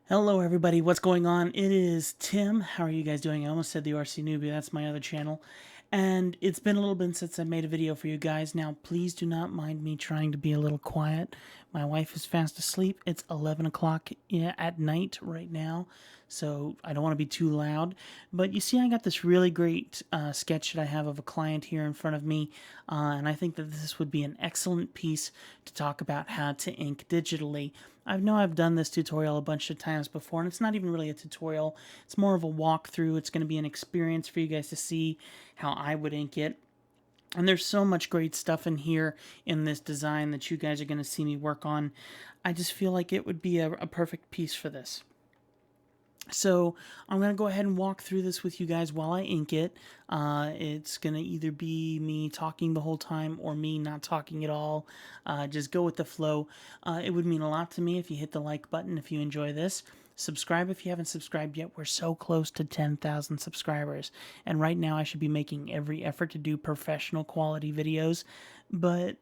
Hello everybody, what's going on? It is Tim. How are you guys doing? I almost said the RC Newbie, that's my other channel. And it's been a little bit since I made a video for you guys. Now, please do not mind me trying to be a little quiet. My wife is fast asleep. It's 11 o'clock at night right now, so I don't want to be too loud. But you see, I got this really great sketch that I have of a client here in front of me, and I think that this would be an excellent piece to talk about how to ink digitally. I know I've done this tutorial a bunch of times before, and it's not even really a tutorial. It's more of a walkthrough. It's going to be an experience for you guys to see how I would ink it. And there's so much great stuff in here in this design that you guys are going to see me work on. I just feel like it would be a perfect piece for this. So I'm going to go ahead and walk through this with you guys while I ink it. It's going to either be me talking the whole time or me not talking at all. Just go with the flow. It would mean a lot to me if you hit the like button if you enjoy this. Subscribe if you haven't subscribed yet. We're so close to 10,000 subscribers. And right now I should be making every effort to do professional quality videos. But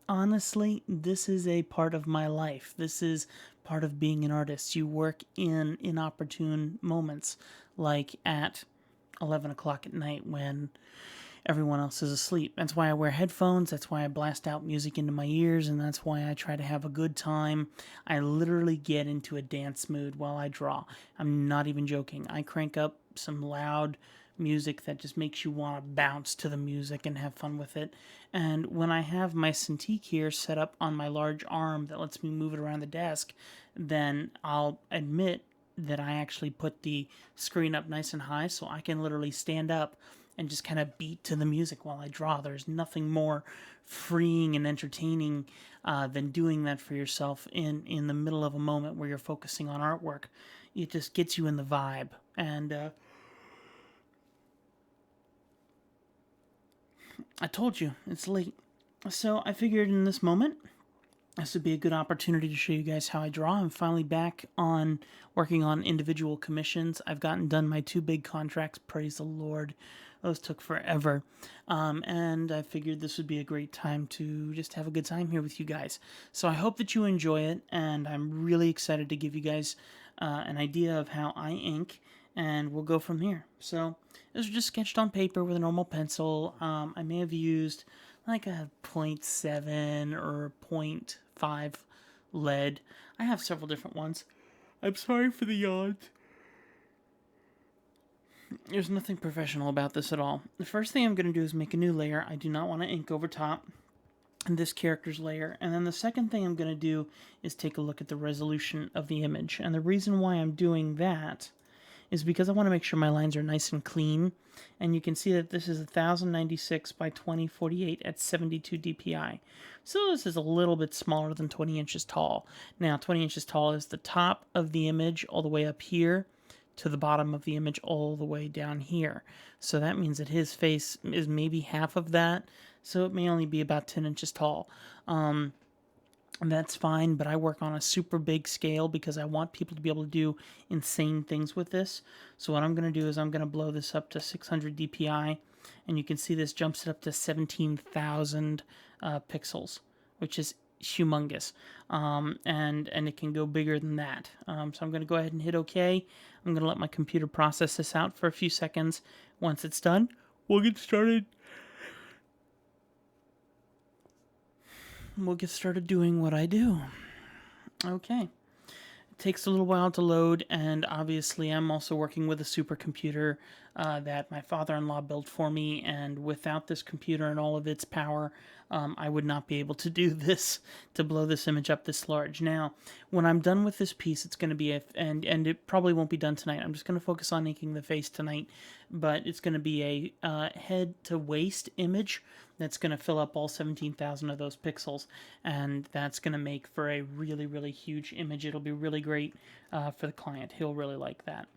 honestly, this is a part of my life. This is part of being an artist. You work in inopportune moments, like at 11 o'clock at night when everyone else is asleep. That's why I wear headphones. That's why I blast out music into my ears, and that's why I try to have a good time. I literally get into a dance mood while I draw. I'm not even joking. I crank up some loud music that just makes you want to bounce to the music and have fun with it. And when I have my Cintiq here set up on my large arm that lets me move it around the desk, then I'll admit that I actually put the screen up nice and high so I can literally stand up and just kind of beat to the music while I draw. There's nothing more freeing and entertaining than doing that for yourself in the middle of a moment where you're focusing on artwork. It just gets you in the vibe. And I told you, it's late. So I figured in this moment, this would be a good opportunity to show you guys how I draw. I'm finally back on working on individual commissions. I've gotten done my 2 big contracts, praise the Lord. Those took forever. And I figured this would be a great time to just have a good time here with you guys. So I hope that you enjoy it, and I'm really excited to give you guys an idea of how I ink, and we'll go from here. So this was just sketched on paper with a normal pencil. I may have used like a 0.7 or 0.5 lead. I have several different ones. I'm sorry for the yawns. There's nothing professional about this at all. The first thing I'm going to do is make a new layer. I do not want to ink over top this character's layer. And then the second thing I'm going to do is take a look at the resolution of the image. And the reason why I'm doing that is because I want to make sure my lines are nice and clean. And you can see that this is 1096 by 2048 at 72 dpi. So this is a little bit smaller than 20 inches tall. Now 20 inches tall is the top of the image all the way up here to the bottom of the image all the way down here. So that means that his face is maybe half of that. So it may only be about 10 inches tall. And that's fine, but I work on a super big scale because I want people to be able to do insane things with this. So what I'm going to do is I'm going to blow this up to 600 dpi, and you can see this jumps it up to 17,000 pixels, which is humongous. And it can go bigger than that. So I'm going to go ahead and hit OK. I'm going to let my computer process this out for a few seconds. Once it's done, we'll get started. We'll get started doing what I do. Okay. It takes a little while to load, and obviously I'm also working with a supercomputer that my father-in-law built for me, and without this computer and all of its power, I would not be able to do this, to blow this image up this large. Now, when I'm done with this piece, it's going to be and it probably won't be done tonight. I'm just going to focus on inking the face tonight, but it's going to be a head to waist image that's going to fill up all 17,000 of those pixels, and that's going to make for a really, really huge image. It'll be really great for the client. He'll really like that.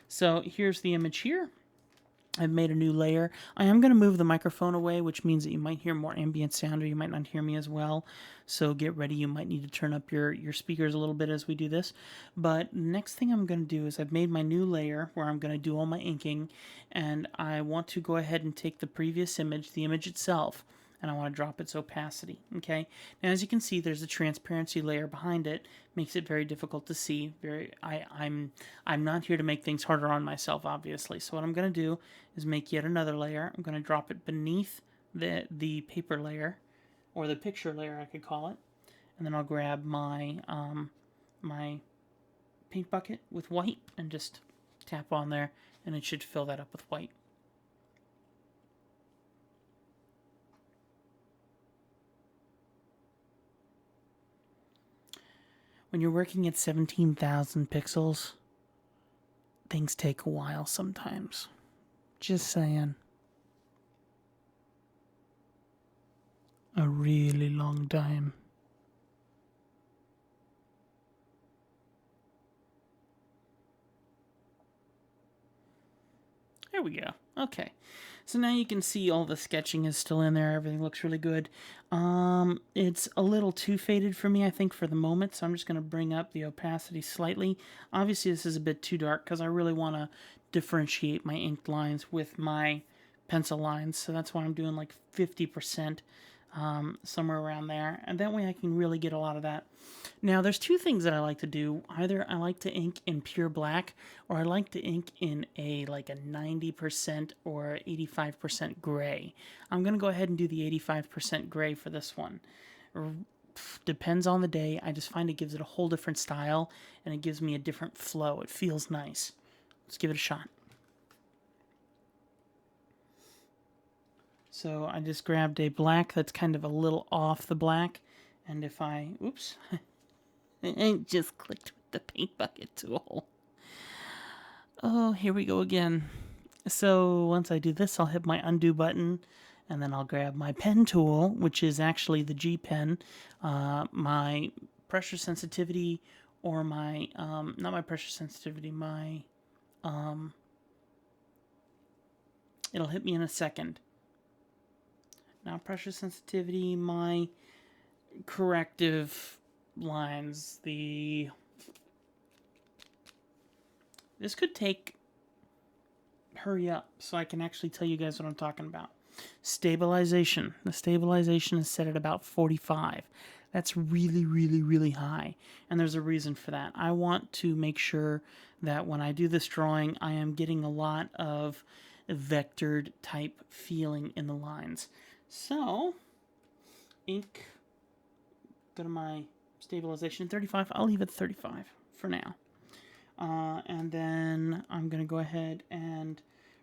So here's the image here. I've made a new layer. I am going to move the microphone away, which means that you might hear more ambient sound, or you might not hear me as well. So get ready. You might need to turn up your speakers a little bit as we do this. But next thing I'm going to do is I've made my new layer where I'm going to do all my inking, and I want to go ahead and take the previous image, the image itself, and I want to drop its opacity. Okay, now as you can see, there's a transparency layer behind it, makes it very difficult to see. I'm not here to make things harder on myself, obviously. So what I'm going to do is make yet another layer. I'm going to drop it beneath the paper layer, or the picture layer, I could call it, and then I'll grab my my paint bucket with white and just tap on there, and it should fill that up with white. When you're working at 17,000 pixels, things take a while sometimes. Just saying. A really long time. There we go. Okay. So now you can see all the sketching is still in there. Everything looks really good. It's a little too faded for me, I think, for the moment. So I'm just going to bring up the opacity slightly. Obviously, this is a bit too dark because I really want to differentiate my inked lines with my pencil lines. So that's why I'm doing like 50%. Somewhere around there, and that way I can really get a lot of that. Now there's two things that I like to do. Either I like to ink in pure black, or I like to ink in a 90% or 85% gray. I'm gonna go ahead and do the 85% gray for this one. Depends on the day. I just find it gives it a whole different style, and it gives me a different flow. It feels nice. Let's give it a shot. So I just grabbed a black that's kind of a little off the black. And if I, oops, I just clicked with the paint bucket tool. Oh, here we go again. So once I do this, I'll hit my undo button, and then I'll grab my pen tool, which is actually the GPEN, my pressure sensitivity, or my, not my pressure sensitivity, my, it'll hit me in a second. Now pressure sensitivity, my corrective lines, this could take, hurry up so I can actually tell you guys what I'm talking about. Stabilization. The stabilization is set at about 45. That's really, really, really high. And there's a reason for that. I want to make sure that when I do this drawing, I am getting a lot of vectored type feeling in the lines. So, ink, go to my stabilization 35. I'll leave it 35 for now. And then I'm going to go ahead and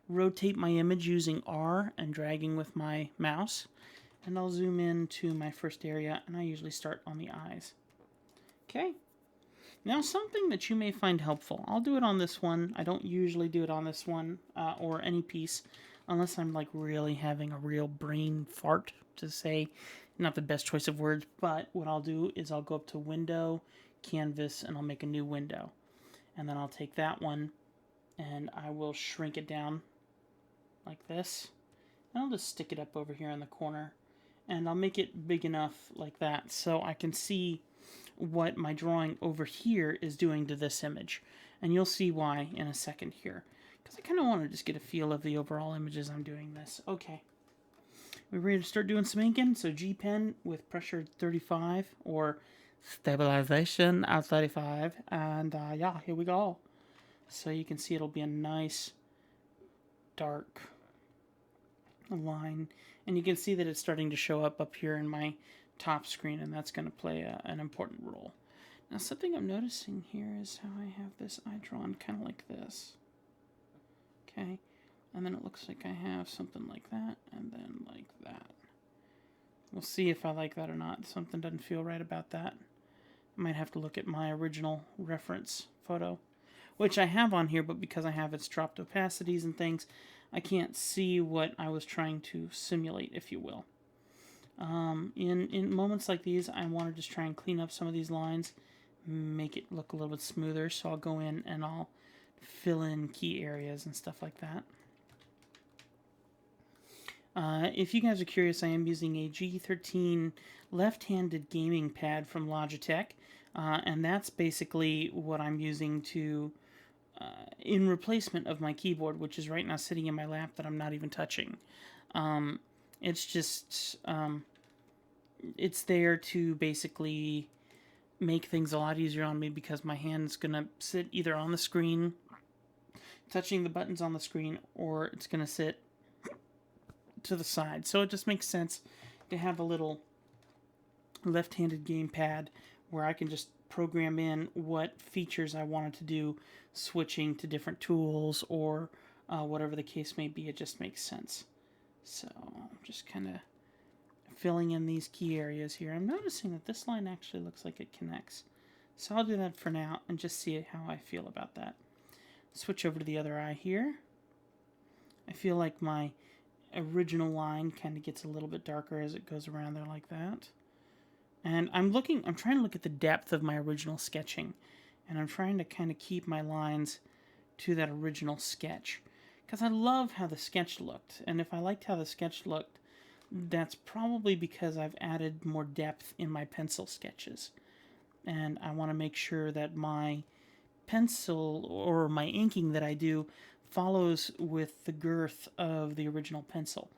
rotate my image using R and dragging with my mouse. And I'll zoom in to my first area, and I usually start on the eyes. Okay. Now something that you may find helpful. I'll do it on this one. I don't usually do it on this one or any piece unless I'm like really having a real brain fart to say. Not the best choice of words, but what I'll do is I'll go up to Window, Canvas, and I'll make a new window. And then I'll take that one and I will shrink it down like this. And I'll just stick it up over here in the corner. And I'll make it big enough like that so I can see what my drawing over here is doing to this image. And you'll see why in a second here. Because I kind of want to just get a feel of the overall image as I'm doing this. Okay. We're ready to start doing some inking. So GPEN with pressure 35 or stabilization at 35. And yeah, here we go. So you can see it'll be a nice dark line. And you can see that it's starting to show up here in my top screen, and that's going to play an important role. Now something I'm noticing here is how I have this eye drawn kind of like this. Okay, and then it looks like I have something like that, and then like that. We'll see if I like that or not. Something doesn't feel right about that. I might have to look at my original reference photo, which I have on here, but because I have its dropped opacities and things, I can't see what I was trying to simulate, if you will. In moments like these, I want to just try and clean up some of these lines, make it look a little bit smoother, so I'll go in and I'll fill in key areas and stuff like that. If you guys are curious, I am using a G13 left-handed gaming pad from Logitech, and that's basically what I'm using to in replacement of my keyboard, which is right now sitting in my lap that I'm not even touching. It's just, it's there to basically make things a lot easier on me because my hand's going to sit either on the screen, touching the buttons on the screen, or it's going to sit to the side. So it just makes sense to have a little left-handed gamepad where I can just program in what features I wanted to do, switching to different tools or whatever the case may be. It just makes sense. So I'm just kind of filling in these key areas here. I'm noticing that this line actually looks like it connects. So I'll do that for now and just see how I feel about that. Switch over to the other eye here. I feel like my original line kind of gets a little bit darker as it goes around there like that. And I'm trying to look at the depth of my original sketching. And I'm trying to kind of keep my lines to that original sketch. Because I love how the sketch looked. And if I liked how the sketch looked, that's probably because I've added more depth in my pencil sketches. And I want to make sure that my pencil or my inking that I do follows with the girth of the original pencil.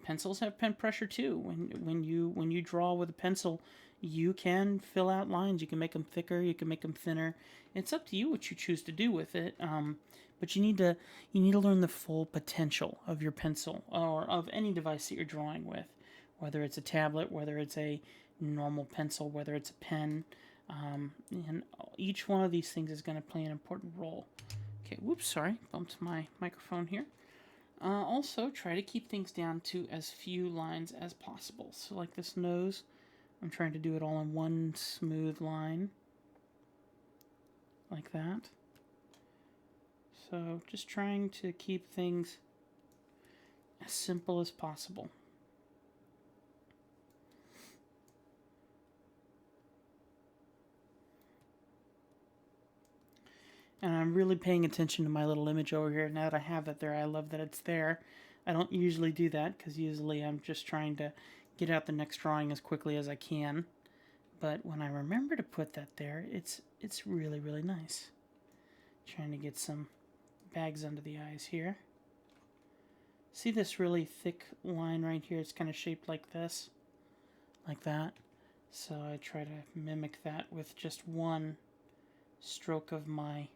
Pencils have pen pressure too. When you draw with a pencil, you can fill out lines. You can make them thicker. You can make them thinner. It's up to you what you choose to do with it. But you need to learn the full potential of your pencil or of any device that you're drawing with, whether it's a tablet, whether it's a normal pencil, whether it's a pen. And each one of these things is going to play an important role. Okay, whoops, sorry, bumped my microphone here. Also, try to keep things down to as few lines as possible. So like this nose, I'm trying to do it all in one smooth line, like that. So just trying to keep things as simple as possible. And I'm really paying attention to my little image over here. Now that I have that there, I love that it's there. I don't usually do that because usually I'm just trying to get out the next drawing as quickly as I can. But when I remember to put that there, it's really, really nice. Trying to get some bags under the eyes here. See this really thick line right here? It's kind of shaped like this, like that. So I try to mimic that with just one stroke of my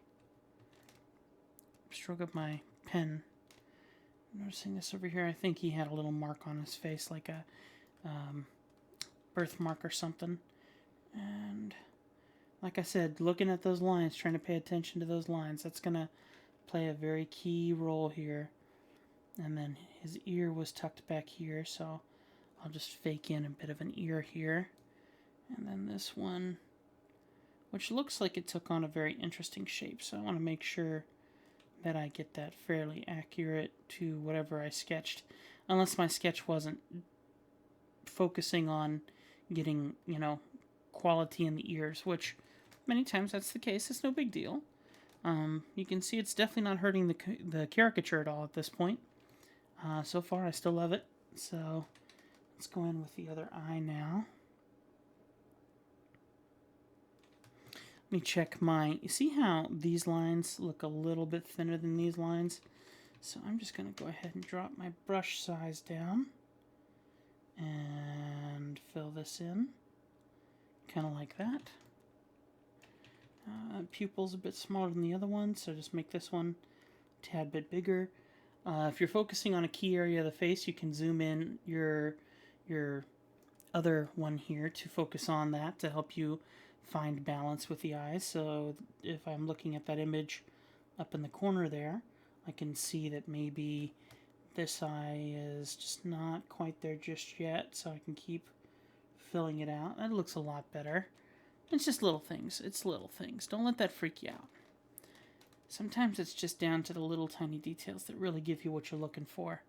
pen. Noticing this over here, I think he had a little mark on his face, like a birthmark or something. And like I said, looking at those lines, trying to pay attention to those lines, that's going to play a very key role here. And then his ear was tucked back here, so I'll just fake in a bit of an ear here. And then this one, which looks like it took on a very interesting shape, so I want to make sure that I get that fairly accurate to whatever I sketched, unless my sketch wasn't focusing on getting, quality in the ears, which many times that's the case. It's no big deal. You can see it's definitely not hurting the caricature at all at this point. So far, I still love it. So let's go in with the other eye now. Let me check you see how these lines look a little bit thinner than these lines? So I'm just going to go ahead and drop my brush size down and fill this in, kind of like that. Pupil's a bit smaller than the other one, so just make this one a tad bit bigger. If you're focusing on a key area of the face, you can zoom in your other one here to focus on that to help you find balance with the eyes. So if I'm looking at that image up in the corner there, I can see that maybe this eye is just not quite there just yet, so I can keep filling it out. That looks a lot better. It's just little things. It's little things. Don't let that freak you out. Sometimes it's just down to the little tiny details that really give you what you're looking for.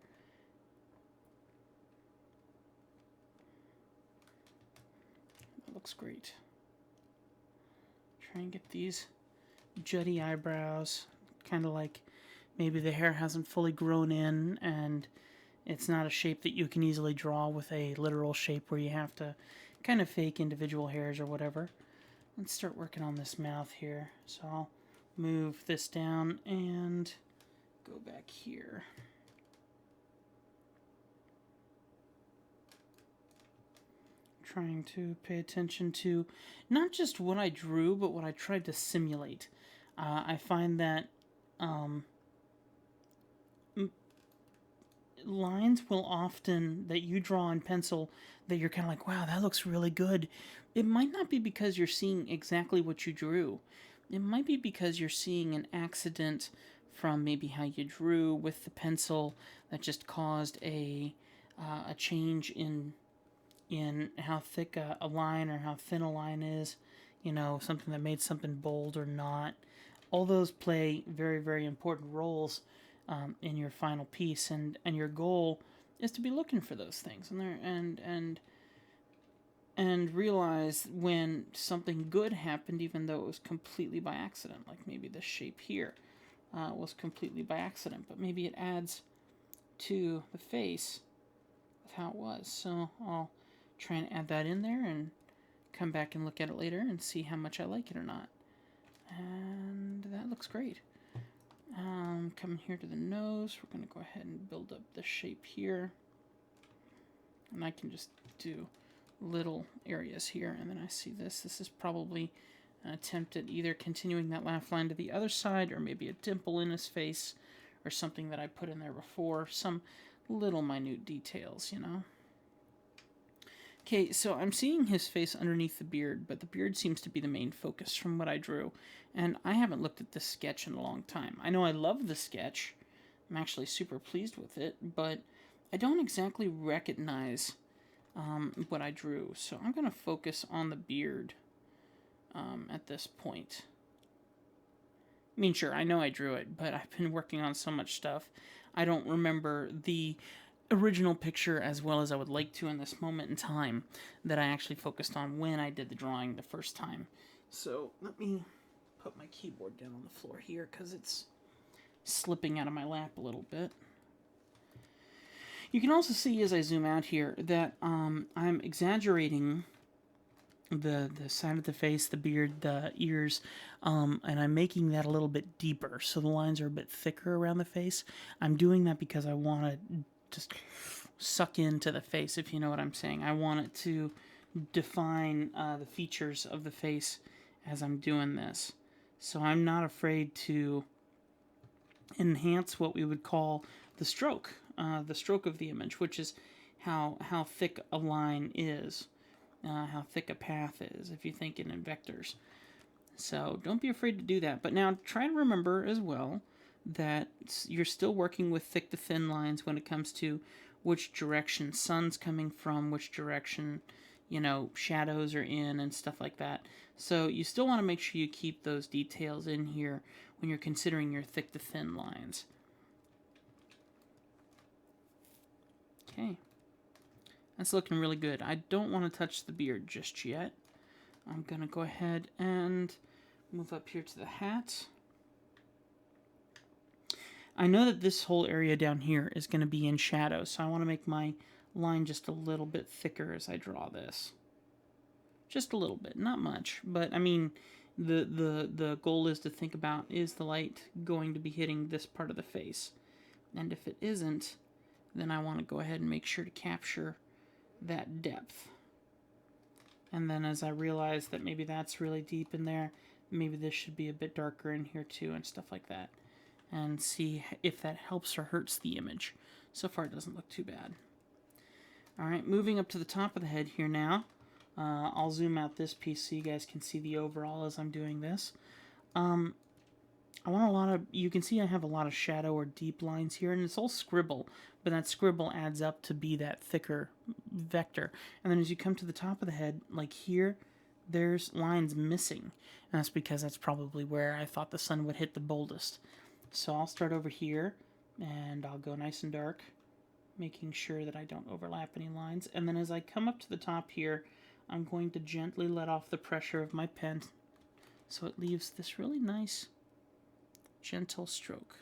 That looks great. Try and get these jutty eyebrows, kind of like maybe the hair hasn't fully grown in and it's not a shape that you can easily draw with a literal shape where you have to kind of fake individual hairs or whatever. Let's start working on this mouth here. So I'll move this down and go back here. trying to pay attention to not just what I drew, but what I tried to simulate. I find that lines will often, that you draw in pencil, that you're kind of like, wow, that looks really good. It might not be because you're seeing exactly what you drew. It might be because you're seeing an accident from maybe how you drew with the pencil that just caused a change in how thick a line or how thin a line is. You know, something that made something bold or not. All those play very, very important roles in your final piece, and your goal is to be looking for those things and realize when something good happened, even though it was completely by accident. Like maybe this shape here was completely by accident, but maybe it adds to the face of how it was. So I'll try and add that in there and come back and look at it later and see how much I like it or not. And that looks great. Coming here to the nose, we're going to go ahead and build up the shape here. And I can just do little areas here, and then I see this. This is probably an attempt at either continuing that laugh line to the other side, or maybe a dimple in his face, or something that I put in there before. Some little minute details, you know. Okay, so I'm seeing his face underneath the beard, but the beard seems to be the main focus from what I drew. And I haven't looked at this sketch in a long time. I know I love the sketch. I'm actually super pleased with it, but I don't exactly recognize what I drew. So I'm going to focus on the beard at this point. I mean, sure, I know I drew it, but I've been working on so much stuff. I don't remember the original picture as well as I would like to in this moment in time that I actually focused on when I did the drawing the first time. So let me put my keyboard down on the floor here because it's slipping out of my lap a little bit. You can also see as I zoom out here that I'm exaggerating the side of the face, the beard, the ears, and I'm making that a little bit deeper so the lines are a bit thicker around the face. I'm doing that because I want to just suck into the face, if you know what I'm saying. I want it to define the features of the face as I'm doing this. So I'm not afraid to enhance what we would call the stroke of the image, which is how thick a line is, how thick a path is, if you think in vectors. So don't be afraid to do that. But now try to remember as well that you're still working with thick to thin lines when it comes to which direction sun's coming from, which direction, you know, shadows are in and stuff like that. So you still want to make sure you keep those details in here when you're considering your thick to thin lines. Okay. That's looking really good. I don't want to touch the beard just yet. I'm going to go ahead and move up here to the hat. I know that this whole area down here is going to be in shadow, so I want to make my line just a little bit thicker as I draw this. Just a little bit, not much, but I mean, the goal is to think about, is the light going to be hitting this part of the face? And if it isn't, then I want to go ahead and make sure to capture that depth. And then as I realize that maybe that's really deep in there, maybe this should be a bit darker in here too, and stuff like that. And see if that helps or hurts the image. So far it doesn't look too bad. Alright, moving up to the top of the head here now. I'll zoom out this piece so you guys can see the overall as I'm doing this. I want a lot of, you can see I have a lot of shadow or deep lines here, and it's all scribble, but that scribble adds up to be that thicker vector. And then as you come to the top of the head, like here, there's lines missing. And that's because that's probably where I thought the sun would hit the boldest. So I'll start over here, and I'll go nice and dark, making sure that I don't overlap any lines. And then as I come up to the top here, I'm going to gently let off the pressure of my pen so it leaves this really nice, gentle stroke.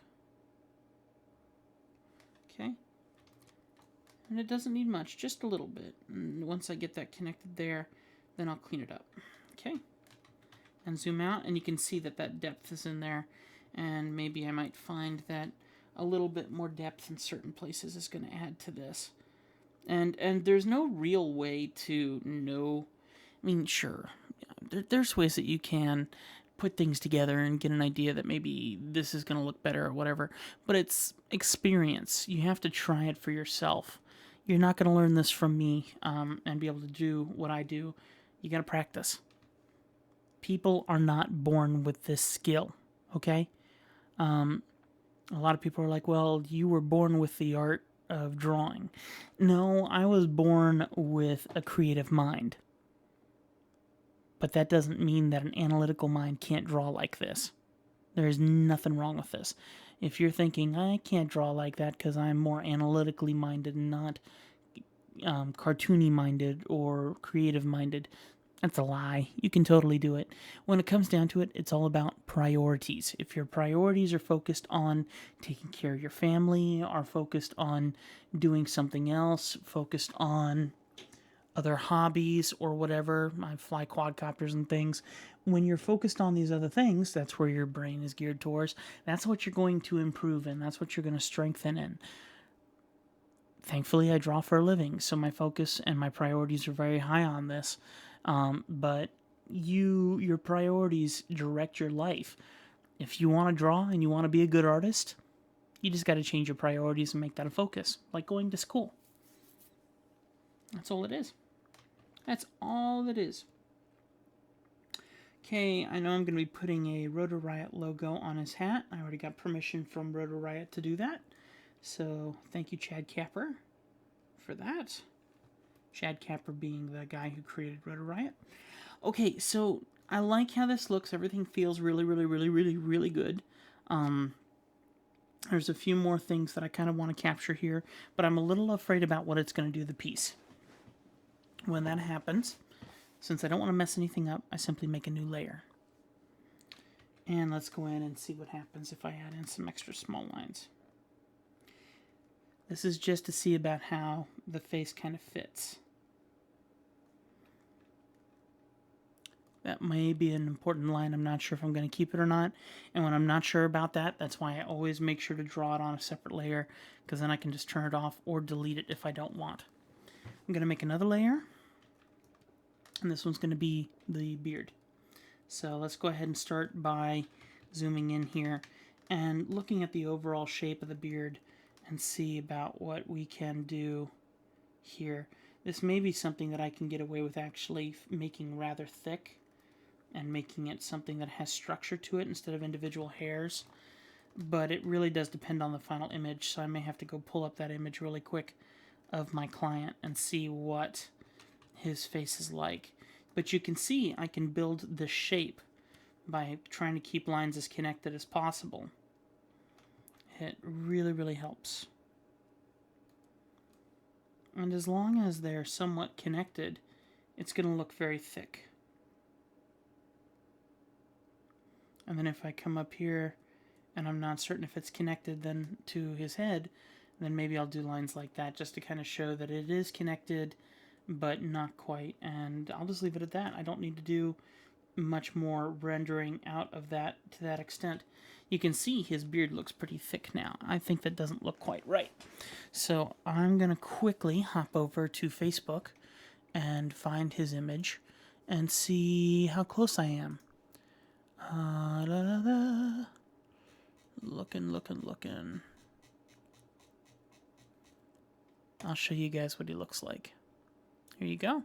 Okay? And it doesn't need much, just a little bit. And once I get that connected there, then I'll clean it up. Okay? And zoom out, and you can see that that depth is in there. And maybe I might find that a little bit more depth in certain places is going to add to this. And there's no real way to know. I mean, sure, there's ways that you can put things together and get an idea that maybe this is going to look better or whatever, but it's experience. You have to try it for yourself. You're not going to learn this from me and be able to do what I do. You got to practice. People are not born with this skill, okay? A lot of people are like, well, you were born with the art of drawing. No, I was born with a creative mind. But that doesn't mean that an analytical mind can't draw like this. There is nothing wrong with this. If you're thinking, I can't draw like that because I'm more analytically minded and not cartoony minded or creative minded, that's a lie. You can totally do it. When it comes down to it, it's all about priorities. If your priorities are focused on taking care of your family, are focused on doing something else, focused on other hobbies or whatever, I fly quadcopters and things. When you're focused on these other things, that's where your brain is geared towards. That's what you're going to improve in. That's what you're going to strengthen in. Thankfully, I draw for a living, so my focus and my priorities are very high on this. But your priorities direct your life. If you want to draw and you want to be a good artist, you just got to change your priorities and make that a focus, like going to school. That's all it is. That's all it is. Okay, I know I'm going to be putting a Rotor Riot logo on his hat. I already got permission from Rotor Riot to do that. So thank you, Chad Capper, for that. Chad Capper being the guy who created Rotor Riot. Okay, so I like how this looks. Everything feels really, really, really, really, really good. There's a few more things that I kind of want to capture here, but I'm a little afraid about what it's going to do to the piece. When that happens, since I don't want to mess anything up, I simply make a new layer. And let's go in and see what happens if I add in some extra small lines. This is just to see about how the face kind of fits. That may be an important line. I'm not sure if I'm going to keep it or not. And when I'm not sure about that, that's why I always make sure to draw it on a separate layer, because then I can just turn it off or delete it if I don't want. I'm going to make another layer, and this one's going to be the beard. So let's go ahead and start by zooming in here and looking at the overall shape of the beard and see about what we can do here. This may be something that I can get away with actually making rather thick and making it something that has structure to it instead of individual hairs. But it really does depend on the final image, so I may have to go pull up that image really quick of my client and see what his face is like. But you can see I can build the shape by trying to keep lines as connected as possible. It really, really helps. And as long as they're somewhat connected, it's going to look very thick. And then if I come up here and I'm not certain if it's connected then to his head, then maybe I'll do lines like that just to kind of show that it is connected, but not quite. And I'll just leave it at that. I don't need to do much more rendering out of that to that extent. You can see his beard looks pretty thick now. I think that doesn't look quite right. So I'm going to quickly hop over to Facebook and find his image and see how close I am. Looking. I'll show you guys what he looks like. Here you go.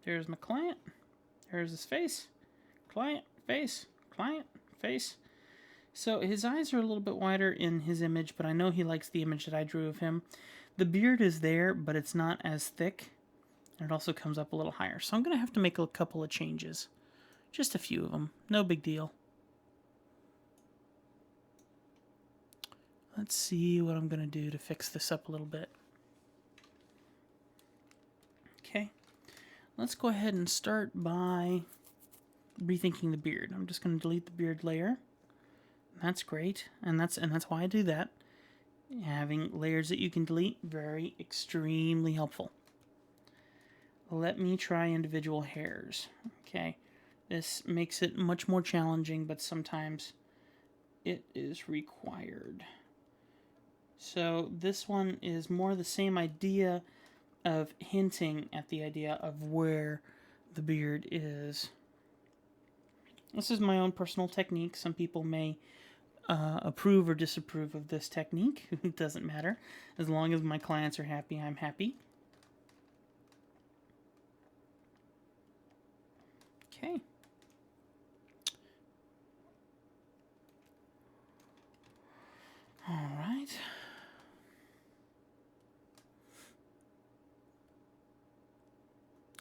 There's my client. There's his face. Client, face, client, face. So his eyes are a little bit wider in his image, but I know he likes the image that I drew of him. The beard is there, but it's not as thick. And it also comes up a little higher. So I'm going to have to make a couple of changes. Just a few of them. No big deal. Let's see what I'm going to do to fix this up a little bit. Okay. Let's go ahead and start by rethinking the beard. I'm just going to delete the beard layer. That's great. And that's why I do that. Having layers that you can delete, very extremely helpful. Let me try individual hairs. Okay. This makes it much more challenging, but sometimes it is required. So this one is more the same idea of hinting at the idea of where the beard is. This is my own personal technique. Some people may approve or disapprove of this technique. It doesn't matter. As long as my clients are happy, I'm happy. Okay. All right.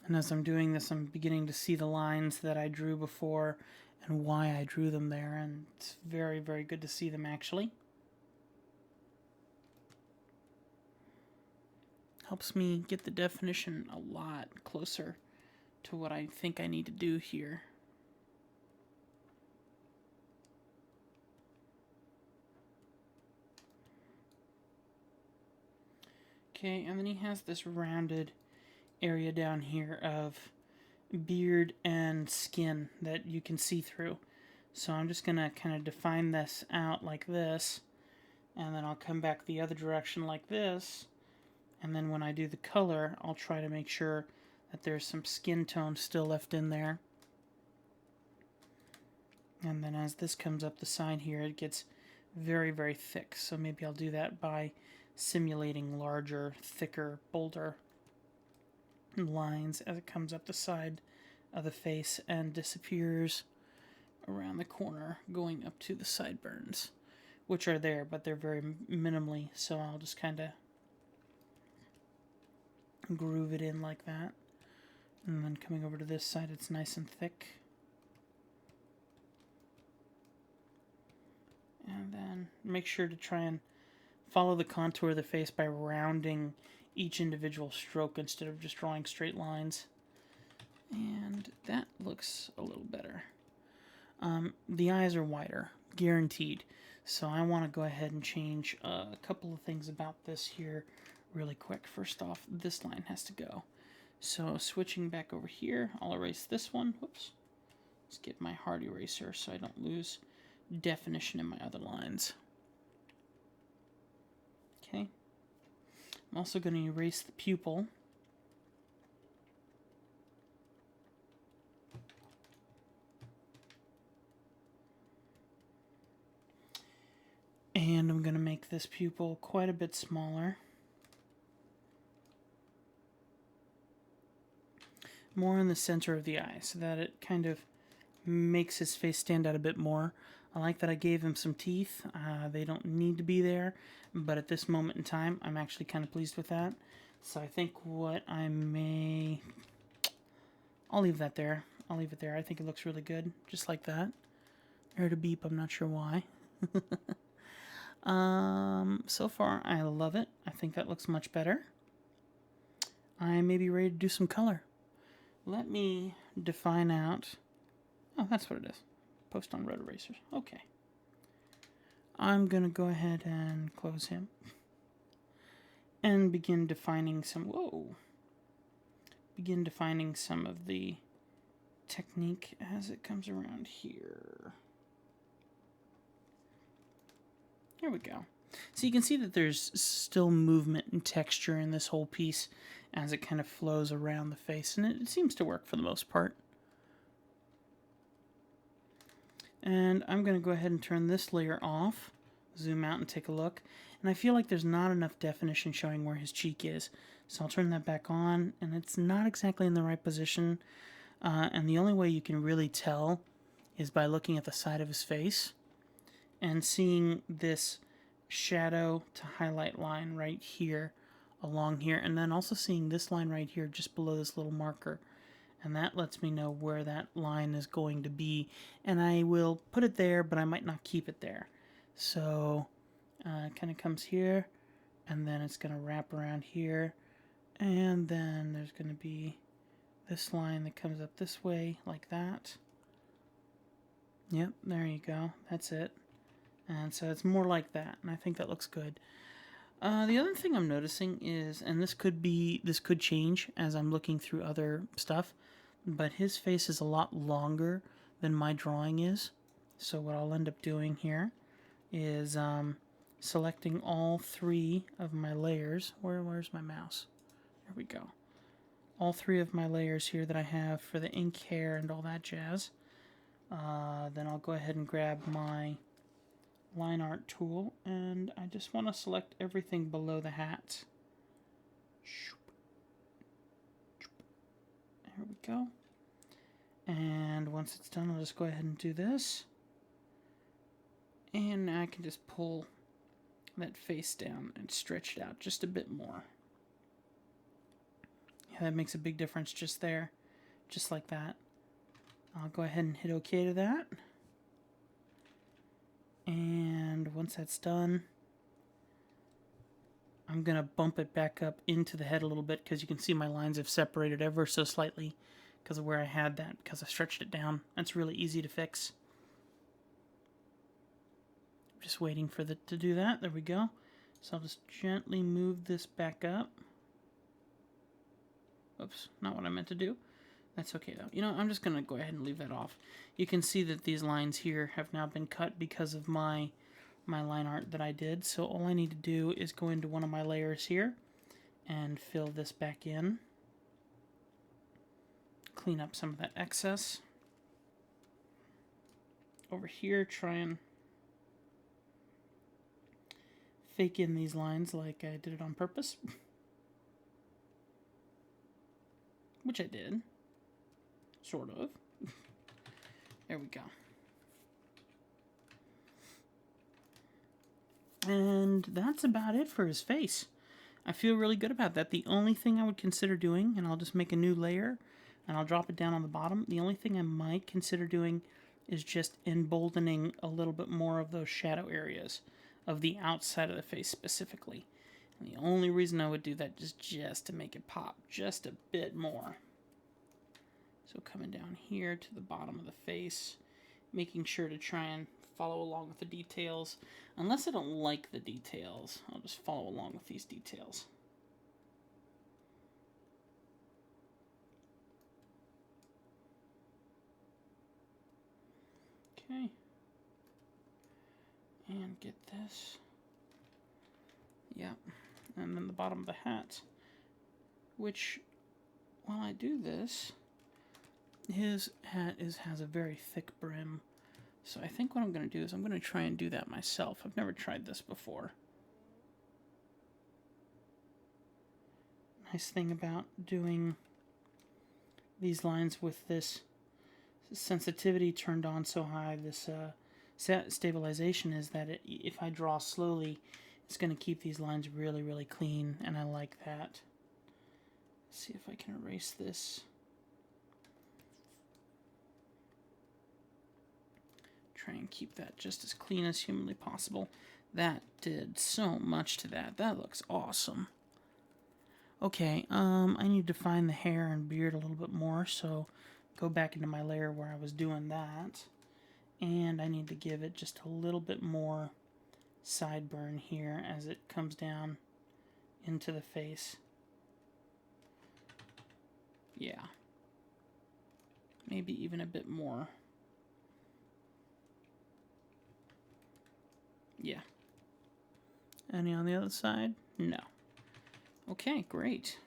And as I'm doing this, I'm beginning to see the lines that I drew before and why I drew them there, and it's very, very good to see them actually. Helps me get the definition a lot closer to what I think I need to do here. Okay, and then he has this rounded area down here of beard and skin that you can see through. So I'm just going to kind of define this out like this, and then I'll come back the other direction like this, and then when I do the color, I'll try to make sure that there's some skin tone still left in there. And then as this comes up the side here, it gets very, very thick. So maybe I'll do that by simulating larger, thicker, bolder lines as it comes up the side of the face and disappears around the corner, going up to the sideburns, which are there, but they're very minimally, so I'll just kind of groove it in like that. And then coming over to this side, it's nice and thick. And then make sure to try and follow the contour of the face by rounding each individual stroke instead of just drawing straight lines. And that looks a little better. The eyes are wider, guaranteed. So I want to go ahead and change a couple of things about this here really quick. First off, this line has to go. So switching back over here, I'll erase this one. Whoops. Let's get my hard eraser so I don't lose definition in my other lines. Okay. I'm also going to erase the pupil. And I'm going to make this pupil quite a bit smaller. More in the center of the eye so that it kind of makes his face stand out a bit more. I like that I gave him some teeth. They don't need to be there, but at this moment in time, I'm actually kind of pleased with that. So I think what I may... I'll leave that there. I'll leave it there. I think it looks really good, just like that. I heard a beep, I'm not sure why. So far, I love it. I think that looks much better. I may be ready to do some color. Let me define out... Oh, that's what it is. Post on red erasers. Okay. I'm going to go ahead and close him. And begin defining some... Whoa. Begin defining some of the technique as it comes around here. Here we go. So you can see that there's still movement and texture in this whole piece as it kind of flows around the face, and it seems to work for the most part. And I'm going to go ahead and turn this layer off, zoom out and take a look, and I feel like there's not enough definition showing where his cheek is. So I'll turn that back on, and it's not exactly in the right position, and the only way you can really tell is by looking at the side of his face and seeing this shadow to highlight line right here along here, and then also seeing this line right here just below this little marker, and that lets me know where that line is going to be, and I will put it there, but I might not keep it there. So it kind of comes here, and then it's going to wrap around here, and then there's going to be this line that comes up this way like that. Yep, there you go, that's it. And so it's more like that, and I think that looks good. The other thing I'm noticing is, and this could change as I'm looking through other stuff, but his face is a lot longer than my drawing is. So what I'll end up doing here is selecting all 3 of my layers. Where's my mouse? There we go. All 3 of my layers here that I have for the ink hair and all that jazz. Then I'll go ahead and grab my line art tool, and I just want to select everything below the hat. There we go. And once it's done, I'll just go ahead and do this. And I can just pull that face down and stretch it out just a bit more. Yeah, that makes a big difference just there. Just like that. I'll go ahead and hit OK to that. And once that's done, I'm going to bump it back up into the head a little bit, because you can see my lines have separated ever so slightly because of where I had that, because I stretched it down. That's really easy to fix. Just waiting for it to do that. There we go. So I'll just gently move this back up. Oops, not what I meant to do. That's okay though. You know, I'm just going to go ahead and leave that off. You can see that these lines here have now been cut because of my line art that I did. So all I need to do is go into one of my layers here and fill this back in. Clean up some of that excess. Over here, try and fake in these lines like I did it on purpose. Which I did. Sort of. There we go. And that's about it for his face. I feel really good about that. The only thing I would consider doing, and I'll just make a new layer, and I'll drop it down on the bottom. The only thing I might consider doing is just emboldening a little bit more of those shadow areas of the outside of the face specifically. And the only reason I would do that is just to make it pop just a bit more. So coming down here to the bottom of the face, making sure to try and follow along with the details. Unless I don't like the details, I'll just follow along with these details. Okay. And get this. Yep. And then the bottom of the hat. Which, while I do this, his hat has a very thick brim. So I think what I'm going to do is I'm going to try and do that myself. I've never tried this before. Nice thing about doing these lines with this sensitivity turned on so high, this stabilization, is that if I draw slowly, it's going to keep these lines really, really clean, and I like that. Let's see if I can erase this. Try and keep that just as clean as humanly possible. That did so much to that. That looks awesome. Okay, I need to define the hair and beard a little bit more, so go back into my layer where I was doing that. And I need to give it just a little bit more sideburn here as it comes down into the face. Yeah. Maybe even a bit more. Yeah. Any on the other side? No. Okay, great.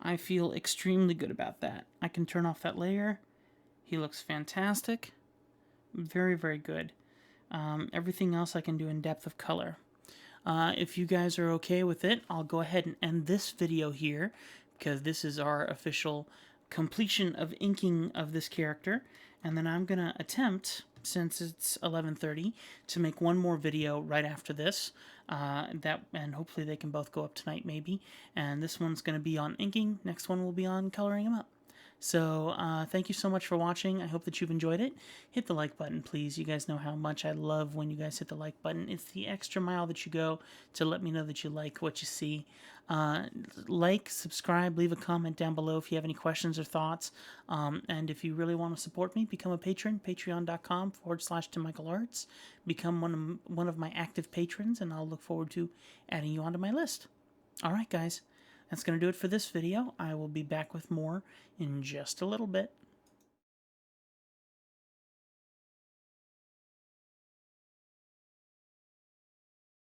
I feel extremely good about that. I can turn off that layer. He looks fantastic. Very, very good. Everything else I can do in depth of color. If you guys are okay with it, I'll go ahead and end this video here, because this is our official completion of inking of this character. And then I'm going to attempt, since it's 11:30, to make one more video right after this. And hopefully they can both go up tonight, maybe. And this one's going to be on inking. Next one will be on coloring them up. So thank you so much for watching. I hope that you've enjoyed it. Hit the like button, please. You guys know how much I love when you guys hit the like button. It's the extra mile that you go to let me know that you like what you see. Like, subscribe, leave a comment down below if you have any questions or thoughts. And if you really want to support me, become a patron, patreon.com/TimMichaelArts. Become one of my active patrons, and I'll look forward to adding you onto my list. All right, guys. That's going to do it for this video. I will be back with more in just a little bit.